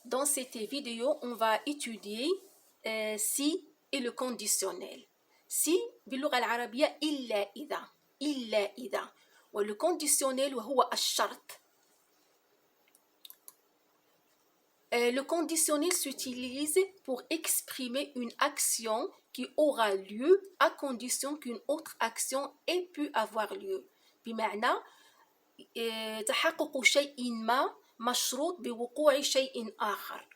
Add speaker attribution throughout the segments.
Speaker 1: Dans cette vidéo, on va étudier si et le conditionnel. Si باللغة العربية إلا إذا واللي conditionnel وهو الشرط. Le conditionnel s'utilise pour exprimer une action qui aura lieu à condition qu'une autre action ait pu avoir lieu. بمعنى تحقق شيء ما مشروط بوقوع شيء آخر.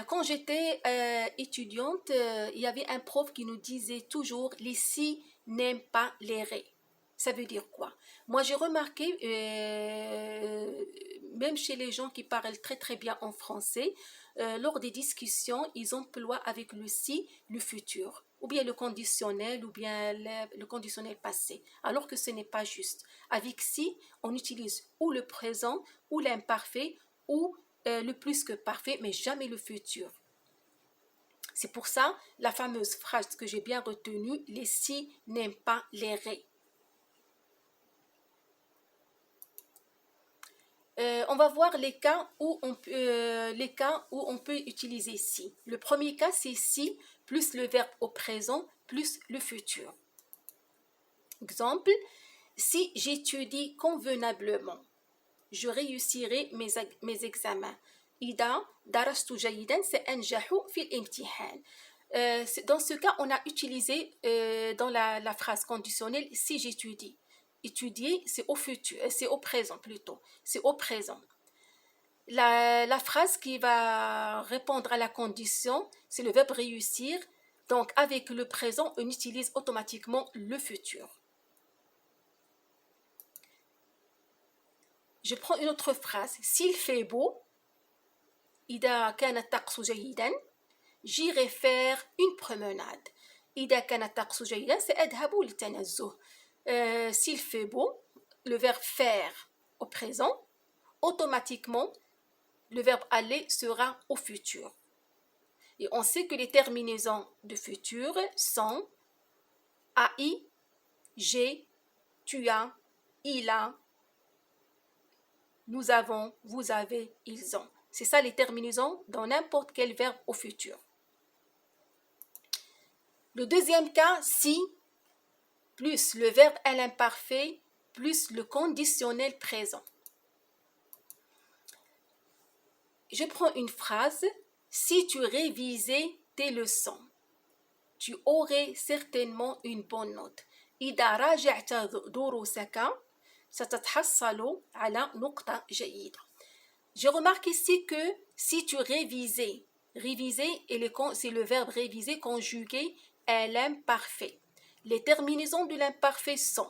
Speaker 1: Quand j'étais étudiante, il y avait un prof qui nous disait toujours « les si n'aiment pas les ré ». Ça veut dire quoi? Moi, j'ai remarqué, même chez les gens qui parlent très très bien en français, lors des discussions, ils emploient avec le si le futur, ou bien le conditionnel, ou bien le conditionnel passé, alors que ce n'est pas juste. Avec si, on utilise ou le présent, ou l'imparfait, ou le plus que parfait, mais jamais le futur. C'est pour ça, la fameuse phrase que j'ai bien retenue, les si n'aiment pas les ré. On va voir les cas où on peut utiliser si. Le premier cas, c'est si plus le verbe au présent plus le futur. Exemple, si j'étudie convenablement, je réussirai mes examens. إذا درست جيدا سأنجح في الامتحان. Dans ce cas, on a utilisé dans la phrase conditionnelle si j'étudie. Étudier, c'est au futur, c'est au présent plutôt. C'est au présent. La phrase qui va répondre à la condition, c'est le verbe réussir. Donc, avec le présent, on utilise automatiquement le futur. Je prends une autre phrase. S'il fait beau, إذا كان الطقس جيدا, j'irai faire une promenade. إذا كان الطقس جيدا سأذهب للتنزه. S'il fait beau, le verbe faire au présent, automatiquement, le verbe aller sera au futur. Et on sait que les terminaisons de futur sont AI, j'ai, tu as, il a, nous avons, vous avez, ils ont. C'est ça les terminaisons dans n'importe quel verbe au futur. Le deuxième cas, si plus le verbe à l'imparfait plus le conditionnel présent. Je prends une phrase. Si tu révisais tes leçons, tu aurais certainement une bonne note. إذا راجعت دروسك ستتحصل على نقطة جيدة. Je remarque ici que si tu révisais, c'est le verbe réviser conjugué à l'imparfait. Les terminaisons de l'imparfait sont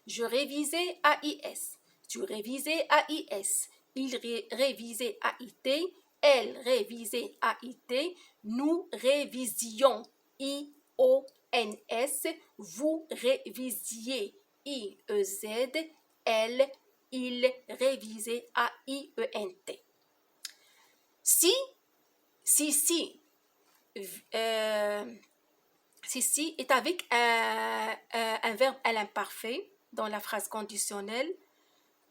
Speaker 1: je révisais AIS, tu révisais AIS, il révisait AIT, elle révisait AIT, nous révisions IONS, vous révisiez IEZ, elle, il révisait AIENT. Si est avec un verbe à l'imparfait dans la phrase conditionnelle.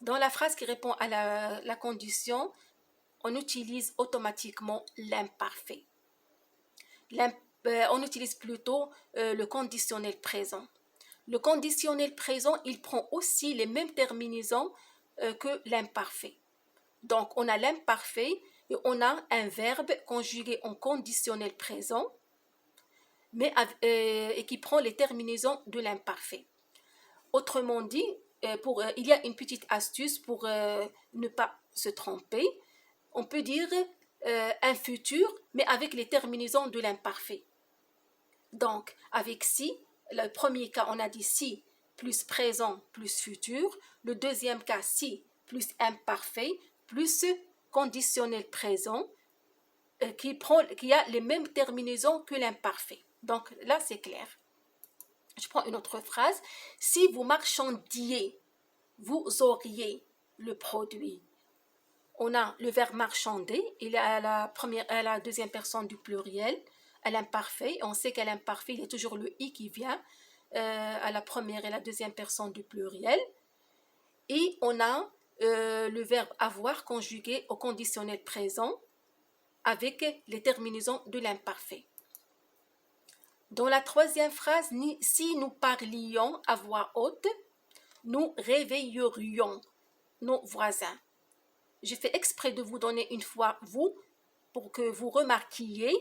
Speaker 1: Dans la phrase qui répond à la condition, on utilise automatiquement l'imparfait. On utilise plutôt le conditionnel présent. Le conditionnel présent, il prend aussi les mêmes terminaisons que l'imparfait. Donc, on a l'imparfait et on a un verbe conjugué en conditionnel présent, et qui prend les terminaisons de l'imparfait. Autrement dit, il y a une petite astuce pour ne pas se tromper. On peut dire un futur, mais avec les terminaisons de l'imparfait. Donc, avec si, le premier cas, on a dit si plus présent plus futur. Le deuxième cas, si plus imparfait plus conditionnel présent, qui a les mêmes terminaisons que l'imparfait. Donc là, c'est clair. Je prends une autre phrase. Si vous marchandiez, vous auriez le produit. On a le verbe marchander, il est à la deuxième personne du pluriel, à l'imparfait. On sait qu'à l'imparfait, il y a toujours le i qui vient à la première et la deuxième personne du pluriel. Et on a le verbe avoir conjugué au conditionnel présent avec les terminaisons de l'imparfait. Dans la troisième phrase, si nous parlions à voix haute, nous réveillerions nos voisins. J'ai fait exprès de vous donner une fois vous pour que vous remarquiez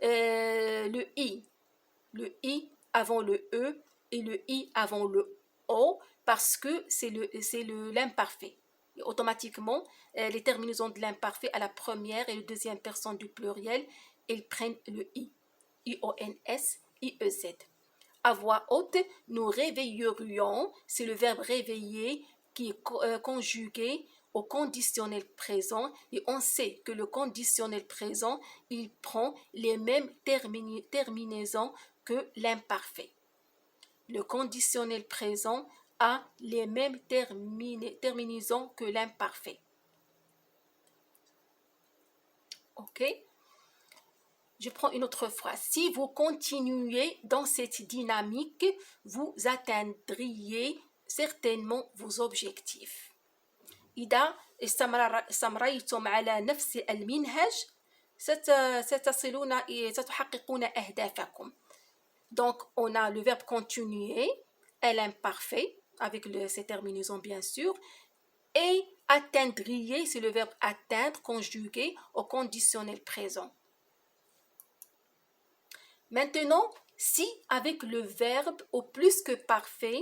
Speaker 1: le i avant le e et le i avant le o parce que c'est l'imparfait. Automatiquement, les terminaisons de l'imparfait à la première et la deuxième personne du pluriel, ils prennent le i, i-o-n-s, i-e-z. À voix haute, nous réveillerions, c'est le verbe réveiller qui est conjugué au conditionnel présent et on sait que le conditionnel présent, il prend les mêmes terminaisons que l'imparfait. Le conditionnel présent a les mêmes terminaisons que l'imparfait. Ok? Je prends une autre phrase. Si vous continuez dans cette dynamique, vous atteindriez certainement vos objectifs. إذا استمريتم على نفس المنهج ستحققون أهدافكم. Donc, on a le verbe continuer, l'imparfait, avec ses terminaisons bien sûr, et atteindriez, c'est le verbe atteindre conjugué au conditionnel présent. Maintenant, si avec le verbe au plus que parfait,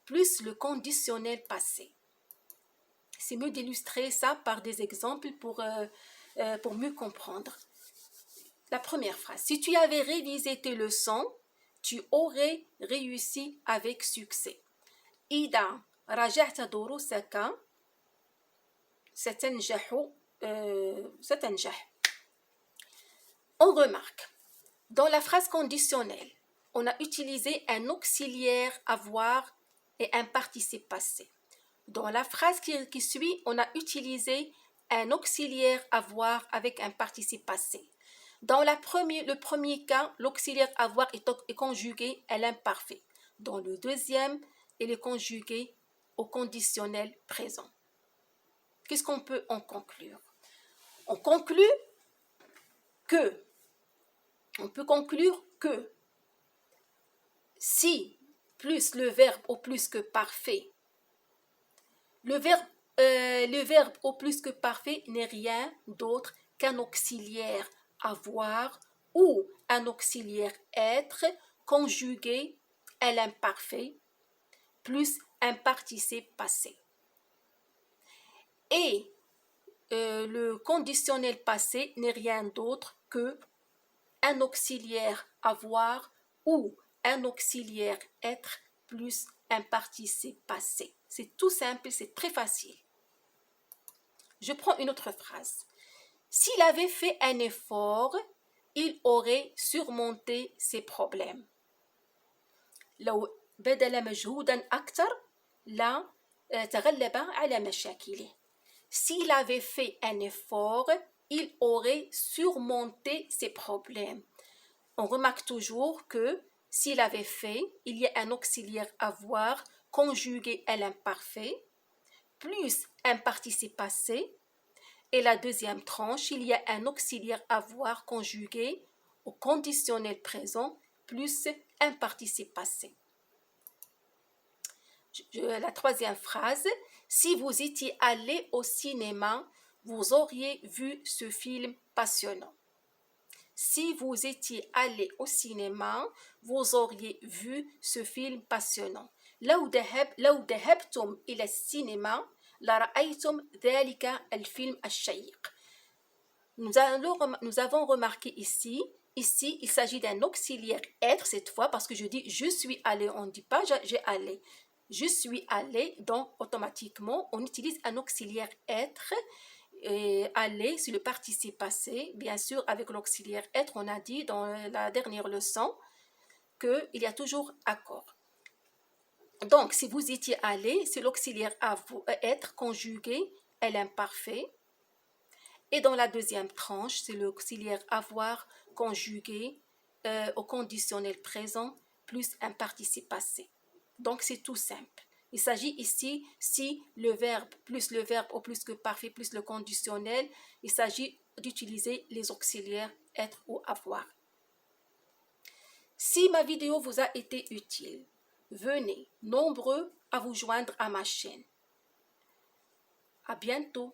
Speaker 1: plus le conditionnel passé. C'est mieux d'illustrer ça par des exemples pour mieux comprendre. La première phrase. Si tu avais révisé tes leçons, tu aurais réussi avec succès. إذا راجعت دروسك ستنجح. On remarque, dans la phrase conditionnelle, on a utilisé un auxiliaire avoir et un participe passé. Dans la phrase qui suit, on a utilisé un auxiliaire avoir avec un participe passé. Dans le premier cas, l'auxiliaire avoir est conjugué à l'imparfait. Dans le deuxième, il est conjugué au conditionnel présent. Qu'est-ce qu'on peut en conclure? On peut conclure que si plus le verbe au plus que parfait, le verbe au plus que parfait n'est rien d'autre qu'un auxiliaire avoir ou un auxiliaire être conjugué à l'imparfait plus un participe passé. Et le conditionnel passé n'est rien d'autre que un auxiliaire avoir ou un auxiliaire être plus un participe passé. C'est tout simple, c'est très facile. Je prends une autre phrase. S'il avait fait un effort, il aurait surmonté ses problèmes. لو بذل مجهودا أكثر لا تغلب على مشاكله. S'il avait fait un effort, il aurait surmonté ses problèmes. On remarque toujours que s'il avait fait, il y a un auxiliaire avoir conjugué à l'imparfait, plus un participe passé, et la deuxième tranche, il y a un auxiliaire avoir conjugué au conditionnel présent, plus un participe passé. La troisième phrase, si vous étiez allé au cinéma, vous auriez vu ce film passionnant. Si vous étiez allé au cinéma, vous auriez vu ce film passionnant. لو ذهبتم إلى السينما لرأيتم ذلك الفيلم الشيق. Nous avons remarqué ici, il s'agit d'un auxiliaire être cette fois parce que je dis je suis allé, on ne dit pas j'ai allé. Je suis allé, donc automatiquement on utilise un auxiliaire être. Et aller, c'est le participe passé. Bien sûr, avec l'auxiliaire être, on a dit dans la dernière leçon qu'il y a toujours accord. Donc, si vous étiez allé, c'est l'auxiliaire être conjugué à l'imparfait. Et dans la deuxième tranche, c'est l'auxiliaire avoir conjugué au conditionnel présent plus un participe passé. Donc, c'est tout simple. Il s'agit ici, si le verbe plus le verbe au plus que parfait plus le conditionnel, il s'agit d'utiliser les auxiliaires être ou avoir. Si ma vidéo vous a été utile, venez nombreux à vous joindre à ma chaîne. À bientôt.